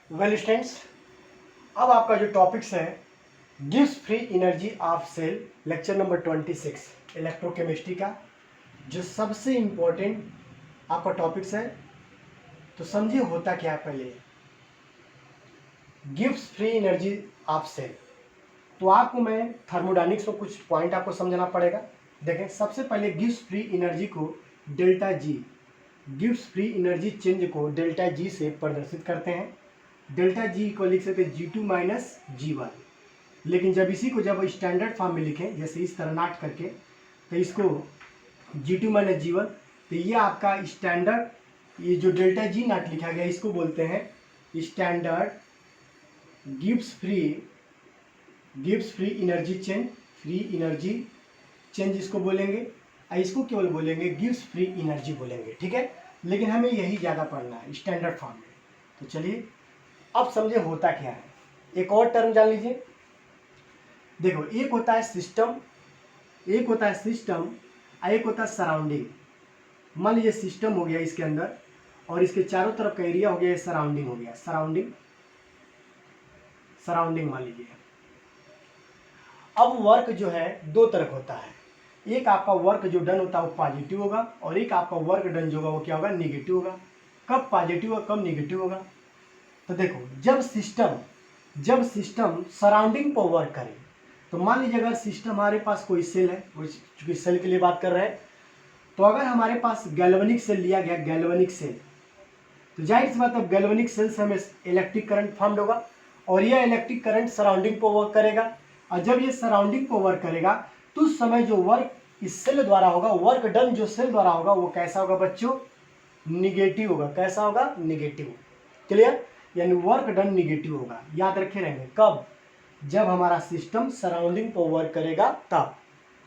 Well students, अब आपका जो टॉपिक्स है गिव्स free energy of cell, lecture number 26 electrochemistry का जो सबसे इम्पोर्टेंट आपका टॉपिक्स है। तो समझिए होता क्या है। पहले गिव्स फ्री एनर्जी ऑफ सेल, तो आपको मैं थर्मोडायनेमिक्स में कुछ पॉइंट आपको समझना पड़ेगा। देखें, सबसे पहले गिव्स फ्री एनर्जी को delta G, gives free energy change को डेल्टा जी से प्रदर्शित करते हैं। डेल्टा जी को लिख सकते G2 माइनस G1, लेकिन जब इसी को जब स्टैंडर्ड फॉर्म में लिखें जैसे इस तरह नाट करके, तो इसको G2 माइनस G1, तो ये आपका स्टैंडर्ड, ये जो डेल्टा जी नाट लिखा गया इसको बोलते हैं standard gives free energy change, free energy change इसको बोलेंगे। इसको केवल बोलेंगे गिव्स फ्री एनर्जी बोलेंगे, ठीक है। लेकिन हमें यही ज़्यादा पढ़ना है स्टैंडर्ड फॉर्म में। तो चलिए अब समझे होता क्या है। एक और टर्म जान लीजिए। देखो, एक होता है सिस्टम, एक होता है सिस्टम और एक होता है सराउंडिंग। मान लीजिए सिस्टम हो गया इसके अंदर और इसके चारों तरफ का एरिया हो गया, सराउंडिंग हो गया, सराउंडिंग मान लीजिए। अब वर्क जो है दो तरह का होता है। एक आपका वर्क जो डन होता है वो पॉजिटिव होगा और एक आपका वर्क डन जो होगा वो क्या होगा, निगेटिव होगा। कब पॉजिटिव होगा, कब निगेटिव होगा? तो देखो, जब सिस्टम सराउंडिंग पर वर्क करे, तो मान लीजिए अगर सिस्टम हमारे पास कोई सेल है, चूंकि सेल के लिए बात कर रहे हैं, तो अगर हमारे पास गैल्वेनिक सेल लिया गया, गैल्वेनिक सेल, तो जाहिर सी बात है गैल्वेनिक सेल से हमें इलेक्ट्रिक करंट फॉर्म होगा और यह इलेक्ट्रिक करंट सराउंडिंग पर वर्क करेगा। और जब ये सराउंडिंग पर वर्क करेगा तो उस समय जो वर्क इस सेल द्वारा होगा, वर्क डन जो सेल द्वारा होगा वो कैसा होगा बच्चों, निगेटिव होगा। कैसा होगा, निगेटिव। क्लियर? यानी वर्क डन निगेटिव होगा। याद रखे रहेंगे कब, जब हमारा सिस्टम सराउंडिंग पर वर्क करेगा तब।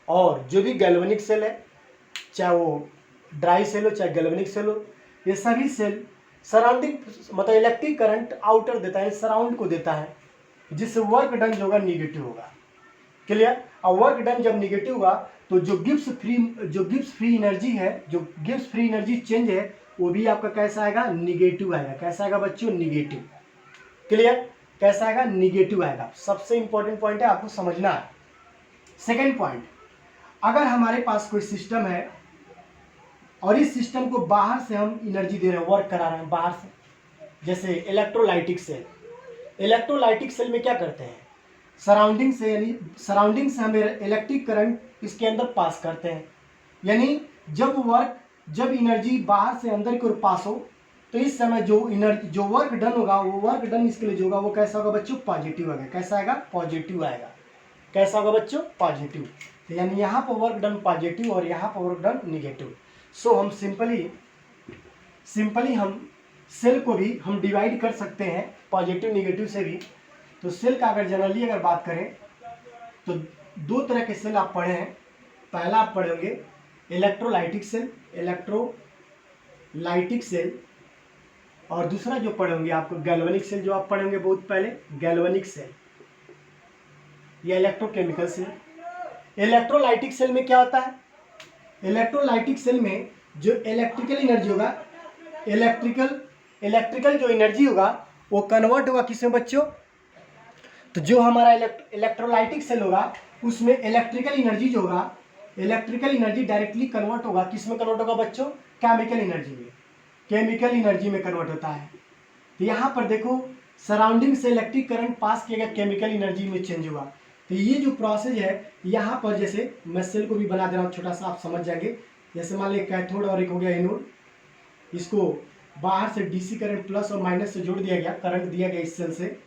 और जो भी गैल्वेनिक सेल है, चाहे वो ड्राई सेल हो चाहे गैल्वेनिक सेल हो, ये सभी सेल सराउंडिंग मतलब इलेक्ट्रिक करंट आउटर देता है, सराउंड को देता है, जिससे वर्क डन जो होगा निगेटिव होगा। क्लियर? और वर्क डन जब निगेटिव हुआ तो जो गिव्स फ्री एनर्जी है, जो गिव्स फ्री एनर्जी चेंज है, वो भी आपका कैसा आएगा, निगेटिव आएगा। कैसा आएगा बच्चों, निगेटिव। क्लियर? कैसा आएगा, निगेटिव आएगा। सबसे इंपॉर्टेंट पॉइंट है, आपको समझना है। सेकेंड पॉइंट, अगर हमारे पास कोई सिस्टम है और इस सिस्टम को बाहर से हम एनर्जी दे रहे हैं, वर्क करा रहे हैं बाहर से, जैसे इलेक्ट्रोलाइटिक सेल। इलेक्ट्रोलाइटिक सेल में क्या करते हैं, सराउंडिंग से, यानी सराउंडिंग से हमें इलेक्ट्रिक करंट इसके अंदर पास करते हैं। यानी जब एनर्जी बाहर से अंदर की ओर पास हो, तो इस समय जो वर्क डन होगा, वो वर्क डन इसके लिए जो होगा वो कैसा होगा बच्चों, पॉजिटिव आएगा। कैसा आएगा, पॉजिटिव आएगा। कैसा होगा बच्चों, पॉजिटिव। तो यानी यहाँ पर वर्क डन पॉजिटिव और यहाँ पर वर्क डन निगेटिव। सो हम सिंपली हम सेल को भी हम डिवाइड कर सकते हैं पॉजिटिव निगेटिव से भी। तो सेल का अगर जनरली अगर बात करें तो दो तरह के सेल आप पढ़े हैं। पहला आप पढ़ेंगे इलेक्ट्रोलाइटिक सेल, और दूसरा जो पढ़ेंगे आपको गैल्वेनिक सेल, जो आप पढ़ेंगे बहुत पहले, गैल्वेनिक सेल या इलेक्ट्रोकेमिकल सेल। इलेक्ट्रोलाइटिक सेल में क्या होता है, इलेक्ट्रोलाइटिक सेल में जो इलेक्ट्रिकल एनर्जी होगा, इलेक्ट्रिकल जो एनर्जी होगा वो कन्वर्ट होगा किसमें बच्चों, तो जो हमारा इलेक्ट्रोलाइटिक सेल होगा उसमें इलेक्ट्रिकल एनर्जी जो होगा, इलेक्ट्रिकल एनर्जी डायरेक्टली कन्वर्ट होगा किसमें कन्वर्ट होगा बच्चों, केमिकल एनर्जी में कन्वर्ट होता है। तो यहाँ पर देखो, सराउंडिंग से इलेक्ट्रिक करंट पास किया गया, केमिकल एनर्जी में चेंज हुआ। तो ये जो प्रोसेस है यहाँ पर, जैसे मैं सेल को भी बना दे रहा हूँ छोटा सा, आप समझ जाएंगे। जैसे मान लिया कैथोड और एक हो गया एनोड, इसको बाहर से डीसी करंट प्लस और माइनस से जोड़ दिया गया, करंट दिया गया इस सेल से,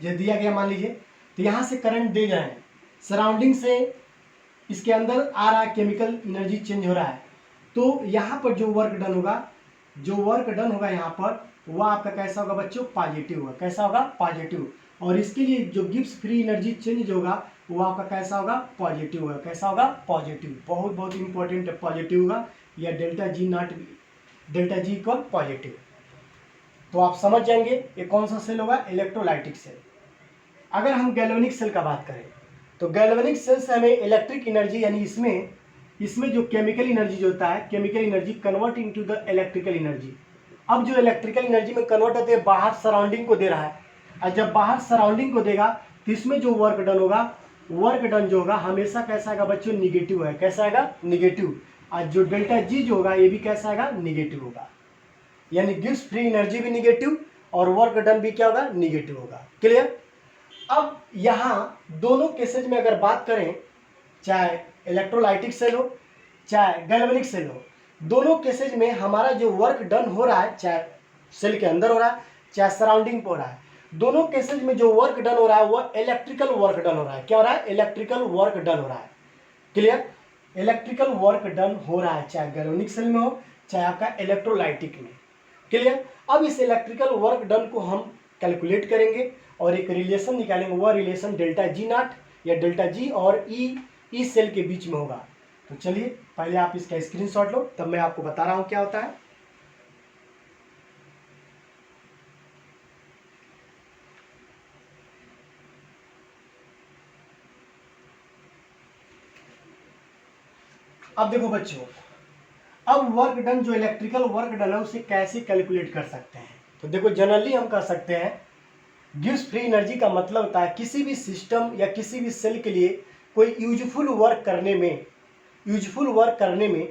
जो दिया गया मान लीजिए, तो यहाँ से करंट दे जाए, सराउंडिंग से इसके अंदर आ रहा है, केमिकल एनर्जी चेंज हो रहा है। तो यहाँ पर जो वर्क डन होगा यहाँ पर, वह आपका कैसा होगा बच्चों, पॉजिटिव होगा। कैसा होगा, पॉजिटिव। और इसके लिए जो गिव्स फ्री एनर्जी चेंज होगा वो आपका कैसा होगा, पॉजिटिव होगा। कैसा होगा, पॉजिटिव। बहुत बहुत इंपॉर्टेंट है, पॉजिटिव होगा, या डेल्टा जी इक्वल पॉजिटिव। तो आप समझ जाएंगे ये कौन सा सेल होगा, इलेक्ट्रोलाइटिक सेल। अगर हम गैल्वेनिक सेल का बात करें तो गैल्वेनिक सेल से हमें इलेक्ट्रिक एनर्जी, यानी इसमें जो केमिकल एनर्जी जो होता है, chemical energy convert into the electrical energy. अब जो इलेक्ट्रिकल एनर्जी में कन्वर्ट होते हैं बाहर सराउंडिंग को दे रहा है, और जब बाहर सराउंडिंग को देगा तो इसमें जो वर्क डन होगा, वर्क डन जो होगा हमेशा कैसा आएगा बच्चों, निगेटिव है। कैसा आएगा, निगेटिव। और जो डेल्टा जी जो होगा ये भी कैसा आएगा, निगेटिव होगा। यानी गिब्स फ्री एनर्जी भी निगेटिव और वर्क डन भी क्या होगा, निगेटिव होगा। क्लियर। अब यहाँ दोनों केसेज में अगर बात करें, चाहे इलेक्ट्रोलाइटिक सेल हो चाहे गैल्वेनिक सेल हो, दोनों केसेज में हमारा जो वर्क डन हो रहा है, चाहे सेल के अंदर हो रहा है चाहे सराउंडिंग पे हो रहा है, दोनों केसेज में जो वर्क डन हो रहा है वो इलेक्ट्रिकल वर्क डन हो रहा है। क्या हो रहा है, इलेक्ट्रिकल वर्क डन हो रहा है। क्लियर। इलेक्ट्रिकल वर्क डन हो रहा है, चाहे गैल्वेनिक सेल में हो चाहे आपका इलेक्ट्रोलाइटिक में। क्लियर। अब इस इलेक्ट्रिकल वर्क डन को हम कैलकुलेट करेंगे और एक रिलेशन निकालेंगे, वह रिलेशन डेल्टा जी नॉट या डेल्टा जी और ई सेल के बीच में होगा। तो चलिए पहले आप इसका स्क्रीनशॉट लो, तब मैं आपको बता रहा हूं क्या होता है। अब देखो बच्चों, अब वर्क डन जो इलेक्ट्रिकल वर्क डन है उसे कैसे कैलकुलेट कर सकते हैं। तो देखो जनरली हम कर सकते हैं, गिब्स फ्री एनर्जी का मतलब होता है किसी भी सिस्टम या किसी भी सेल के लिए कोई यूजफुल वर्क करने में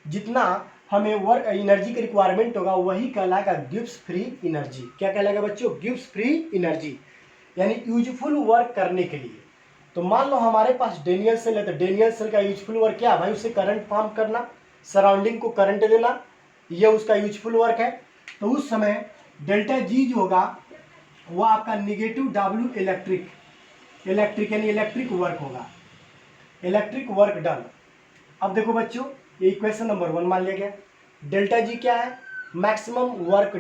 जितना हमें वर्क एनर्जी की रिक्वायरमेंट होगा वही कहलाएगा गिब्स फ्री एनर्जी। क्या कहलाएगा बच्चों, गिब्स फ्री एनर्जी, यानी यूजफुल वर्क करने के लिए। तो मान लो हमारे पास डेनियल सेल है, तो डेनियल सेल का यूजफुल वर्क क्या है भाई, उसे करंट फॉर्म करना, सराउंडिंग को करंट देना, यह उसका यूजफुल वर्क है। तो उस समय डेल्टा जी जो होगा वो आपका निगेटिव डब्ल्यू इलेक्ट्रिक यानी इलेक्ट्रिक वर्क होगा, इलेक्ट्रिक वर्क डन। अब देखो बच्चों, ये इक्वेशन नंबर 1 मान लिया गया। डेल्टा जी क्या है, maximum work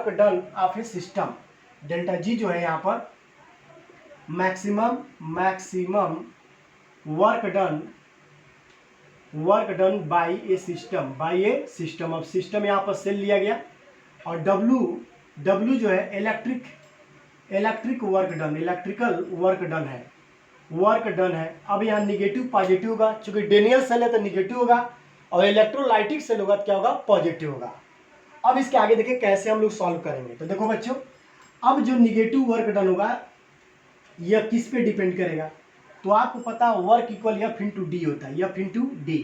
done of A system. Delta G जो है यहाँ पर maximum work done by A system. अब सिस्टम यहाँ पर सेल लिया गया और डब्ल्यू जो है इलेक्ट्रिकल वर्क डन है। अब यहाँ निगेटिव पॉजिटिव होगा, चूंकि डेनियल सेल है तो निगेटिव होगा और इलेक्ट्रोलाइटिक सेल होगा तो क्या होगा, पॉजिटिव होगा। अब इसके आगे देखिए कैसे हम लोग सॉल्व करेंगे। तो देखो बच्चों, अब जो निगेटिव वर्क डन होगा यह किस पे डिपेंड करेगा, तो आपको पता है work equal F into D होता है, एफ इंटू डी।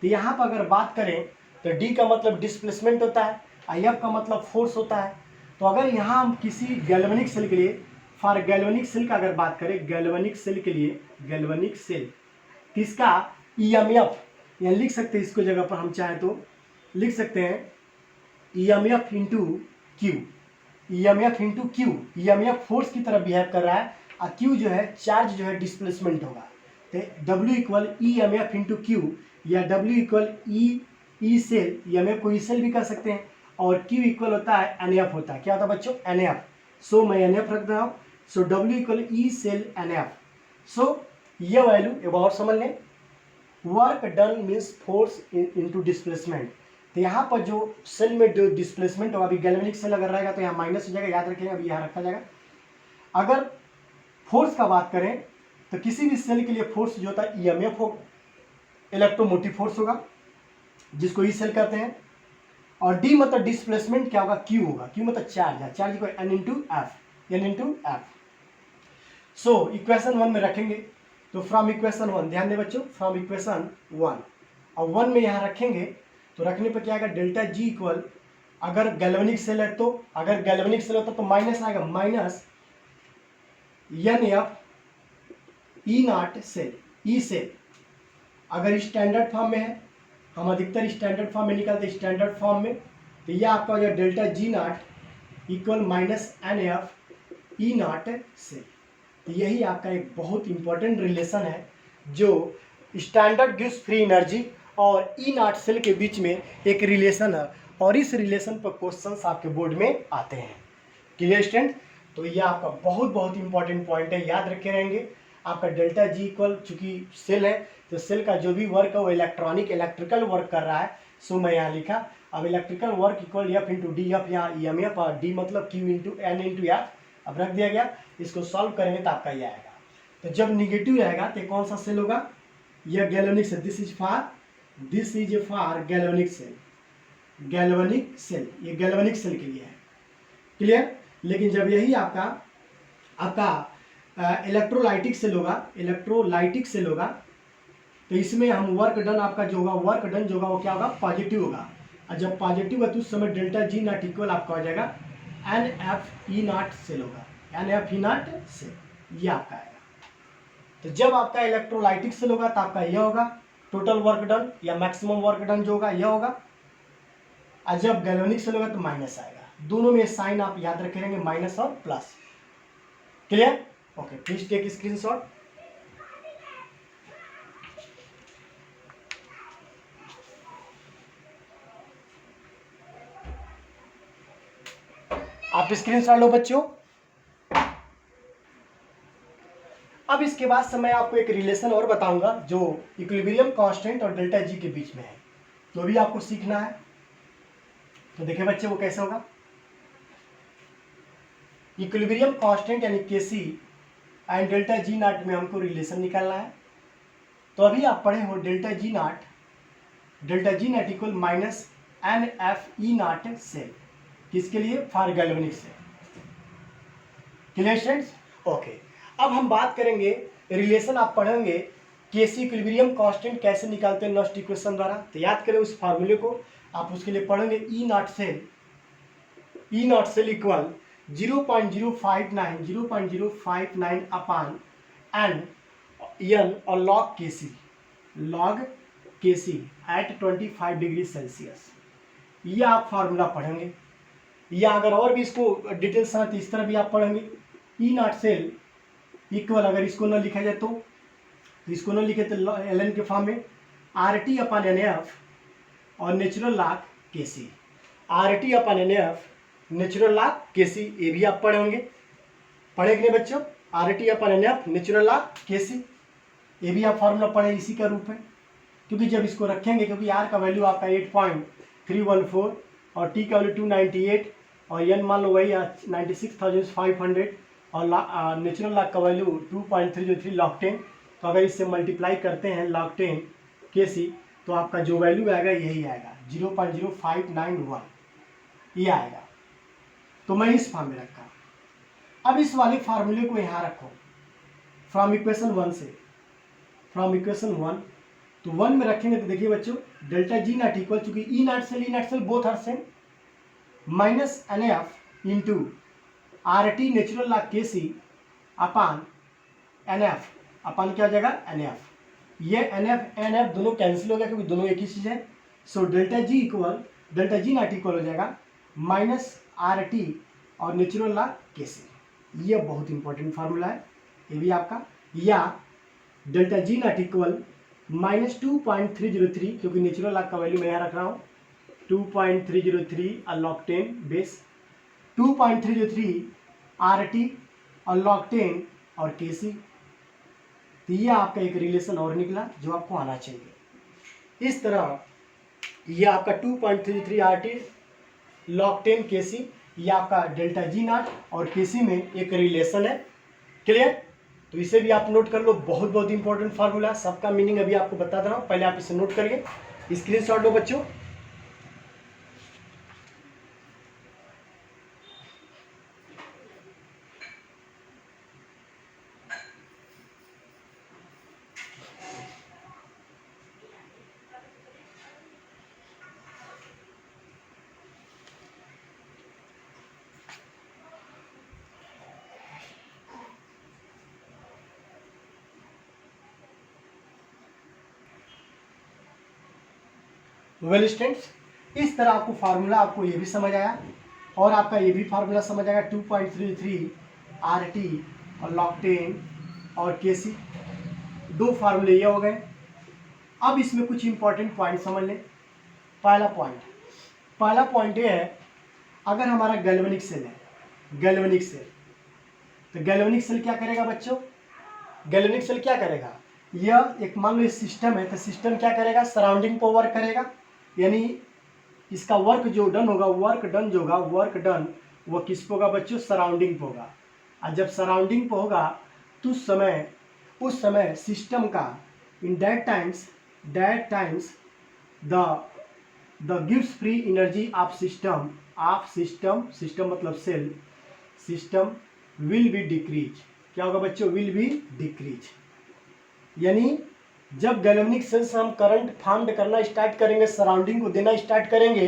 तो यहाँ पर अगर बात करें तो डी का मतलब डिस्प्लेसमेंट होता है और एफ का मतलब फोर्स होता है। तो अगर यहाँ हम किसी गैल्वेनिक सेल के लिए, फॉर गैल्वेनिक सेल का अगर बात करें, गैल्वेनिक सेल किसका ईएमएफ, यहाँ लिख सकते हैं इसको जगह पर हम चाहे तो लिख सकते हैं EMF into Q. EMF force की तरह बिहेव कर रहा है और क्यू जो है चार्ज जो है डिस्प्लेसमेंट होगा। तो W equal E M F into Q या W equal E cell, E M F को ई सेल भी कर सकते हैं, और क्यू इक्वल होता है एन एफ होता है। क्या होता है बच्चों, एन एफ। सो मैं एन एफ रख रहा हूँ, so W equal E cell N F. So ये वैल्यू एक और समझ लें, work done means force into displacement. तो यहाँ पर जो सेल में जो डिस्प्लेसमेंट होगा, अभी गैल्वेनिक सेल अगर रहेगा तो यहाँ माइनस हो जाएगा, याद रखेंगे, अभी यहाँ रखा जाएगा। अगर फोर्स का बात करें तो किसी भी सेल के लिए फोर्स जो होता है ईएमएफ हो, इलेक्ट्रोमोटिव फोर्स होगा जिसको ई सेल कहते हैं, और डी मतलब डिस्प्लेसमेंट क्या होगा, क्यू होगा। क्यू मतलब चार्ज है, चार्ज को n into F. So equation 1 में रखेंगे तो फ्रॉम इक्वेशन 1, ध्यान दें बच्चों, फ्रॉम इक्वेशन 1 और 1 में यहाँ रखेंगे तो रखने पर क्या आएगा, डेल्टा जी इक्वल, अगर गैल्वेनिक सेल है तो, अगर गैल्वेनिक सेल होता तो माइनस आएगा, minus n F E not cell, E cell. अगर स्टैंडर्ड फॉर्म में है, हम अधिकतर स्टैंडर्ड फॉर्म में निकालते हैं, स्टैंडर्ड फॉर्म में, तो यह आपका हो जाएगा delta G not equal minus n F E not cell. तो यही आपका एक बहुत इंपॉर्टेंट रिलेशन है जो स्टैंडर्ड गिव्स फ्री एनर्जी और ई नॉट सेल के बीच में एक रिलेशन है, और इस रिलेशन पर क्वेश्चंस आपके बोर्ड में आते हैं। Clear student. तो ये आपका बहुत इंपॉर्टेंट पॉइंट है, याद रखे रहेंगे। आपका डेल्टा जी इक्वल, चूंकि सेल है तो सेल का जो भी वर्क है वो इलेक्ट्रिकल वर्क कर रहा है। सो मैं यहाँ लिखा, अब electrical work equal F into d, F यहाँ ई एम एफ और डी मतलब Q into n into F. अब रख दिया गया, इसको सॉल्व करेंगे तो आपका ये आएगा। तो जब निगेटिव रहेगा तो कौन सा सेल होगा, यह galvanic cell, this is for galvanic cell, galvanic cell, ये गैल्वेनिक सेल के लिए है, क्लियर। लेकिन जब यही आपका इलेक्ट्रोलाइटिक सेल होगा, तो इसमें हम वर्क डन आपका जो होगा, वर्क डन जो होगा वो क्या होगा, पॉजिटिव होगा। और जब पॉजिटिव है तो उस समय डेल्टा जी नॉट इक्वल आपका हो जाएगा NF-E0 सेल होगा, NF-E0 सेल, ये आपका आएगा। तो जब आपका इलेक्ट्रोलाइटिक सेल होगा तो आपका यह होगा टोटल वर्क डन या मैक्सिमम वर्क डन जो होगा यह होगा, और जब गैल्वेनिक सेल होगा तो माइनस आएगा। दोनों में साइन आप याद रखेंगे, माइनस और plus, clear. Okay, please take screenshot. आप स्क्रीनशॉट लो बच्चों। अब इसके बाद से मैं आपको एक रिलेशन और बताऊंगा जो इक्विलिब्रियम कांस्टेंट और डेल्टा जी के बीच में है, तो भी आपको सीखना है। तो देखिए बच्चे वो कैसे होगा, इक्विलिब्रियम कांस्टेंट यानी केसी एंड डेल्टा जी नॉट में हमको रिलेशन निकालना है। तो अभी आप पढ़े हो delta G not equal minus NF-E0 cell, किसके लिए, for galvanic cell, clear students. Okay, अब हम बात करेंगे रिलेशन, आप पढ़ेंगे केसी इक्विलिब्रियम कांस्टेंट कैसे निकालते हैं नॉस्ट इक्वेशन द्वारा। तो याद करें उस फार्मूले को, आप उसके लिए पढ़ेंगे E0 सेल इक्वल 0.059 अपान n और log केसी एट 25 डिग्री सेल्सियस, ये आप फार्मूला पढ़ेंगे। या अगर और भी इसको डिटेल्स है तो इस तरह भी आप पढ़ेंगे। E0 सेल इक्वल, अगर इसको न लिखा जाए तो इसको न लिखे तो ln के फॉर्म में RT अपन NF और नेचुरल लॉग केसी, RT अपन NF नेचुरल लॉग केसी, ये भी आप पढ़ेंगे, पढ़े कि नहीं बच्चों, RT अपन NF नेचुरल लॉग केसी, ये भी आप फार्मूला पढ़े इसी का रूप है। क्योंकि जब इसको रखेंगे, क्योंकि R का वैल्यू आपका 8.314 और T का वैल्यू 298 और n मान लो वही 96,500 और नेचुरल लॉग का वैल्यू 2.303 log 10, तो अगर इससे मल्टीप्लाई करते हैं log 10 केसी तो आपका जो वैल्यू आएगा यही आएगा 0.0591, ये आएगा। तो मैं इस फॉर्म में रखा। अब इस वाले फार्मूले को यहाँ रखो फ्रॉम इक्वेशन 1 से, फ्रॉम इक्वेशन 1, तो 1 में रखेंगे तो देखिए बच्चों डेल्टा जी नॉट इक्वल, चूंकि E0 cell both are same, minus NF into RT natural log K C upon NF, upon क्या हो जाएगा NF, ये NF दोनों कैंसिल हो गया क्योंकि दोनों एक ही चीज़ है। सो डेल्टा जी नॉट इक्वल हो जाएगा माइनस RT और नेचुरल लॉग केसी, ये बहुत इंपॉर्टेंट फार्मूला है ये भी आपका। या delta G not equal minus 2.303, क्योंकि नेचुरल लॉग का वैल्यू मैं यहाँ रख रहा हूँ 2.303 और log 10 बेस 2.303 RT और log 10 और KC। तो ये आपका एक रिलेशन और निकला जो आपको आना चाहिए। इस तरह ये आपका 2.303 RT log 10 KC, ये आपका डेल्टा जी नॉट और KC में एक रिलेशन है, क्लियर। तो इसे भी आप नोट कर लो, बहुत बहुत इंपॉर्टेंट फार्मूला, सबका मीनिंग अभी आपको बता दे रहा हूँ, पहले आप इसे नोट करिए, स्क्रीनशॉट लो बच्चों। वेल स्टूडेंट्स, इस तरह आपको फार्मूला, आपको ये भी समझ आया और आपका ये भी फार्मूला समझ आएगा 2.33 RT और log 10 और KC, दो फार्मूले ये हो गए। अब इसमें कुछ इंपॉर्टेंट पॉइंट समझ लें। पहला पॉइंट ये है, अगर हमारा गैल्वेनिक सेल है, गैल्वेनिक सेल, तो गैल्वेनिक सेल क्या करेगा बच्चों, गैल्वेनिक सेल क्या करेगा, यह एक मान लो इस सिस्टम है, तो सिस्टम क्या करेगा, सराउंडिंग पर वर्क करेगा, यानी इसका वर्क जो डन होगा, वर्क डन वो किस पे होगा बच्चों, सराउंडिंग पे होगा। और जब सराउंडिंग पे होगा तो उस समय सिस्टम का in that times the gives free energy of system मतलब cell system will be decrease. क्या होगा बच्चों? Will be decrease. यानी जब गैल्वेनिक सेल से हम करंट फॉर्म करना स्टार्ट करेंगे, सराउंडिंग को देना स्टार्ट करेंगे,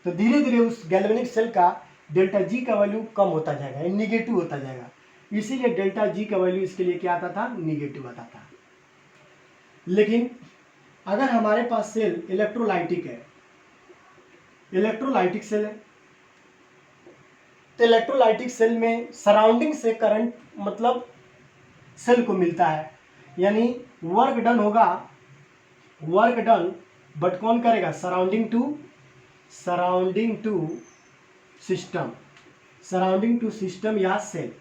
तो धीरे धीरे उस गैल्वेनिक सेल का डेल्टा जी का वैल्यू कम होता जाएगा, निगेटिव होता जाएगा। इसीलिए डेल्टा जी का वैल्यू इसके लिए क्या आता था? निगेटिव आता था। लेकिन अगर हमारे पास सेल इलेक्ट्रोलाइटिक है, इलेक्ट्रोलाइटिक सेल है, तो इलेक्ट्रोलाइटिक सेल में सराउंडिंग से करंट मतलब सेल को मिलता है, यानी वर्क डन होगा, वर्क डन, बट कौन करेगा? सराउंडिंग टू सिस्टम या सेल।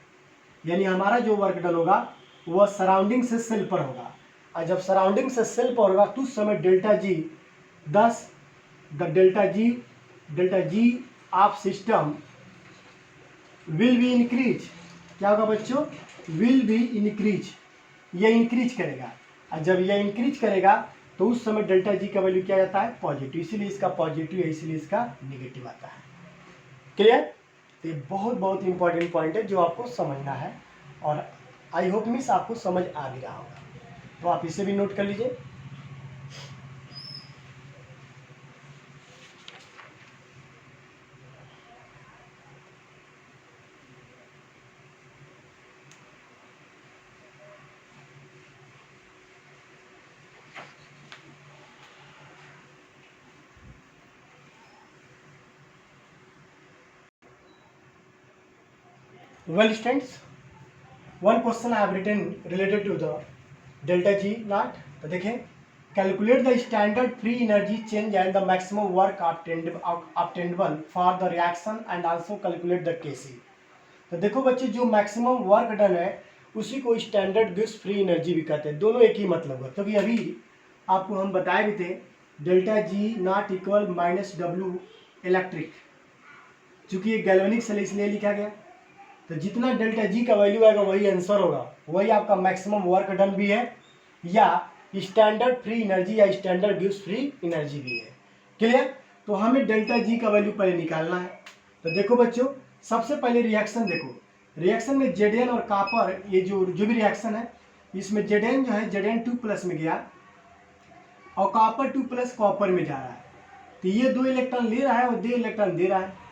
यानी हमारा जो वर्क डन होगा वह सराउंडिंग से सेल पर होगा, और जब सराउंडिंग से सेल पर होगा तो उस समय डेल्टा जी, दस the delta G of system will be increase. क्या होगा बच्चों? विल बी इंक्रीज, ये इंक्रीज करेगा, और जब ये इंक्रीज करेगा तो उस समय डेल्टा जी का वैल्यू क्या जाता है? पॉजिटिव। इसीलिए इसका पॉजिटिव है, इसीलिए इसका निगेटिव आता है। क्लियर? तो ये बहुत इंपॉर्टेंट पॉइंट है जो आपको समझना है, और आई होप मिस आपको समझ आ भी रहा होगा, तो आप इसे भी नोट कर लीजिए। Well students, one question I have written related to the delta G naught. तो देखें, calculate the standard free energy change and the maximum work obtainable for the reaction and also calculate the Kc। तो देखो बच्चे, जो maximum work done है उसी को standard gives free energy भी कहते हैं, दोनों एक ही मतलब है। क्योंकि अभी आपको हम बताए भी थे delta G not equal minus W electric, चूंकि ये गैल्वेनिक सेल इसलिए लिखा गया, तो जितना डेल्टा जी का वैल्यू आएगा वही आंसर होगा, वही आपका मैक्सिमम वर्क डन भी है या स्टैंडर्ड फ्री एनर्जी या स्टैंडर्ड गिव्स फ्री एनर्जी भी है। क्लियर? तो हमें डेल्टा जी का वैल्यू पहले निकालना है। तो देखो बच्चों, सबसे पहले रिएक्शन देखो, रिएक्शन में जेडेन और कॉपर, ये जो भी रिएक्शन है इसमें जेडेन जो है जेडेन 2+ में गया और कॉपर 2+ कॉपर में जा रहा है, तो ये 2 इलेक्ट्रॉन ले रहा है और 2 इलेक्ट्रॉन दे रहा है।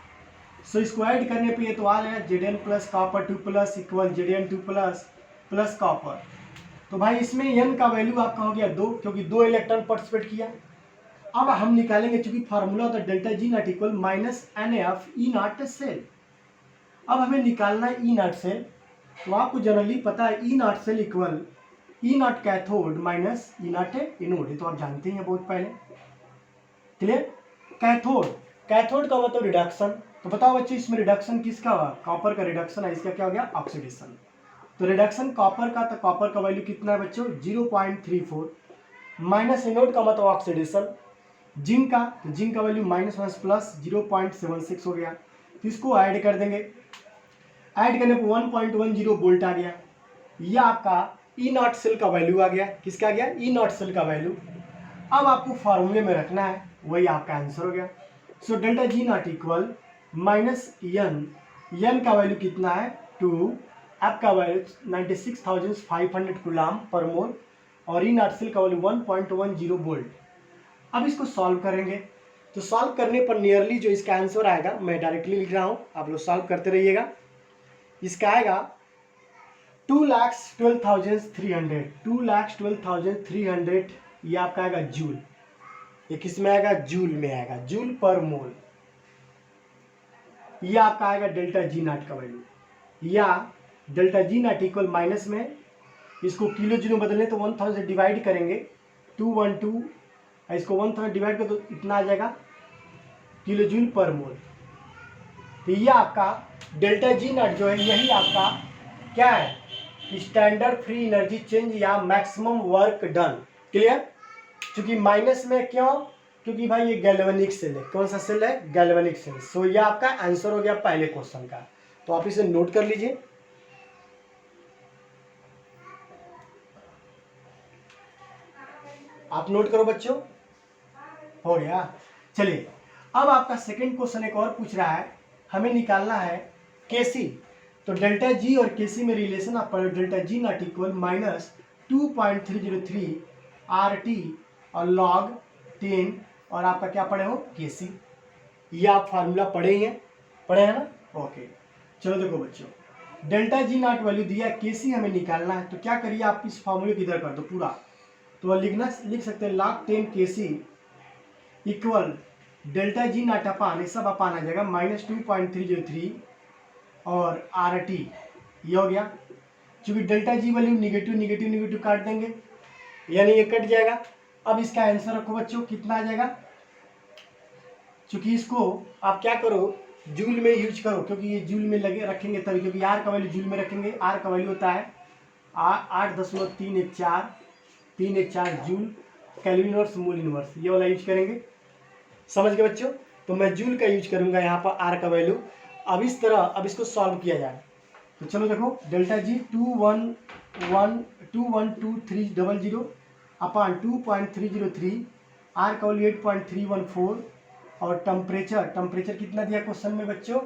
सो इसको ऐड करने पे ये तो आ जाएगा Jayden plus copper 2+ equal Jayden 2+ plus copper. तो भाई इसमें n का वैल्यू आपका हो गया 2, क्योंकि 2 इलेक्ट्रॉन पार्टिसिपेट किया। अब हम निकालेंगे, चूंकि फार्मूला होता है delta G not equal minus NF E not cell. अब हमें निकालना है ई नॉट सेल, तो आपको जनरली पता है E not cell equal E naught cathode minus E naught anode, ये तो आप जानते ही हैं बहुत पहले। क्लियर? कैथोड का मतलब रिडक्शन। तो बताओ बच्चे, इसमें रिडक्शन किसका हुआ? कॉपर का रिडक्शन है, इसका क्या हो गया? ऑक्सीडेशन। तो रिडक्शन कॉपर का, तो कॉपर का वैल्यू कितना है बच्चों? 0.34 माइनस एनोड का मतलब ऑक्सीडेशन। जिंक का, तो जिंक का वैल्यू -1 प्लस 0.76 हो गया, तो इसको ऐड कर देंगे, ऐड करने पर 1.10 वोल्ट आ गया। यह आपका ई नॉट सेल का वैल्यू आ गया। किसका आ गया? ई नॉट सेल का वैल्यू। अब आपको फार्मूले में रखना है, वही आपका आंसर हो गया। So delta G not equal minus n का वैल्यू कितना है? 2, आपका वैल्यू 96,500 कूलाम पर मोल, और ई नॉट सेल का वैल्यू 1.10 वोल्ट। अब इसको सॉल्व करेंगे, तो सॉल्व करने पर नियरली जो इसका आंसर आएगा, मैं डायरेक्टली लिख रहा हूँ, आप लोग सॉल्व करते रहिएगा। इसका आएगा 2,12,300, 2,12,300, ये आपका आएगा जूल। ये किस में आएगा? जूल में आएगा, जूल पर मोल। ये आपका आएगा डेल्टा जी नॉट का वैल्यू, या delta G not equal minus में इसको किलो जूल में बदलने, तो 1000 डिवाइड करेंगे 212, इसको 1000 डिवाइड कर तो इतना आ जाएगा किलो जूल पर मोल। तो ये आपका डेल्टा जी नॉट जो है, यही आपका क्या है? स्टैंडर्ड फ्री एनर्जी चेंज या मैक्सिमम वर्क डन। क्लियर? क्योंकि माइनस में क्यों? क्योंकि भाई ये गैल्वेनिक सेल है। कौन सा सेल है? Galvanic cell. सो ये आपका आंसर हो गया पहले क्वेश्चन का, तो आप इसे नोट कर लीजिए। आप नोट करो बच्चों, हो गया। चलिए अब आपका सेकंड क्वेश्चन एक और पूछ रहा है, हमें निकालना है केसी। तो डेल्टा जी और केसी में रिलेशन आप पढ़ो, delta G not equal minus 2.303 R T और लॉग 10 और आपका क्या पढ़े हो केसी। ये आप फार्मूला पढ़े हैं ना, ओके। चलो देखो बच्चों, डेल्टा जी नॉट वैल्यू दिया, केसी हमें निकालना है, तो क्या करिए आप इस फार्मूले को इधर कर दो पूरा। तो लिख सकते हैं log 10 KC equal delta G naught upon, ये सब अपान आ जाएगा माइनस 2.303 और आर टी, ये हो गया। चूंकि डेल्टा जी वैल्यू निगेटिव काट देंगे, यानी ये कट जाएगा। अब इसका आंसर रखो बच्चों, कितना आ जाएगा। चूंकि इसको आप क्या करो, जूल में यूज करो, क्योंकि ये जूल में लगे रखेंगे तभी, क्योंकि आर का वैल्यू जूल में रखेंगे। आर का वैल्यू होता है 8.314 joule, kelvin inverse mole inverse, ये वाला यूज करेंगे। समझ गए बच्चों। तो मैं जूल का यूज करूंगा यहाँ पर आर का वैल्यू। अब इस तरह अब इसको सॉल्व किया जाए। तो चलो देखो, डेल्टा जी 2122300 अपान 2.303, आर का वैल्यू 8.314 और टेम्परेचर कितना दिया क्वेश्चन में बच्चों,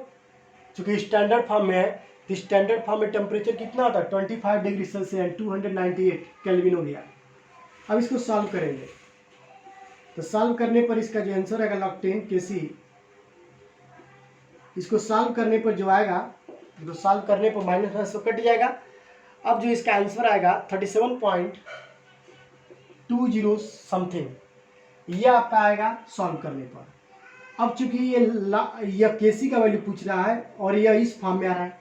चूंकि स्टैंडर्ड फॉर्म में है तो स्टैंडर्ड फॉर्म में टेम्परेचर कितना होता है 25 डिग्री सेल्सियस 298 केल्विन हो गया। अब इसको सॉल्व करेंगे, तो सॉल्व करने पर इसका जो आंसर आएगा log 10 केसी, इसको सॉल्व करने पर जो आएगा, तो सॉल्व करने पर माइनस कट जाएगा। अब जो इसका आंसर आएगा 37.20 समथिंग, ये आपका आएगा सॉल्व करने पर। अब चूंकि ये केसी का वैल्यू पूछ रहा है और यह इस फॉर्म में आ रहा है,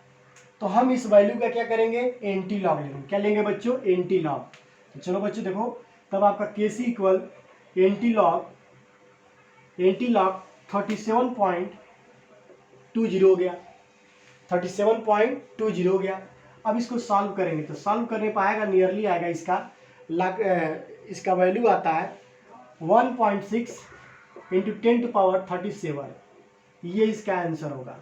तो हम इस वैल्यू का क्या करेंगे, एंटी लॉग लेंगे। क्या लेंगे बच्चों, एंटी लॉग। तो चलो बच्चों देखो, तब आपका केसी इक्वल एंटी लॉग 37.20 हो गया, 37.20 हो गया। अब इसको सॉल्व करेंगे, तो सॉल्व करने पर आएगा, नियरली आएगा इसका वैल्यू आता है 1.6 इंटू 10⁻37, ये इसका आंसर होगा।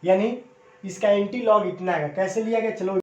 यानी इसका एंटी लॉग इतना आएगा। कैसे लिया गया, चलो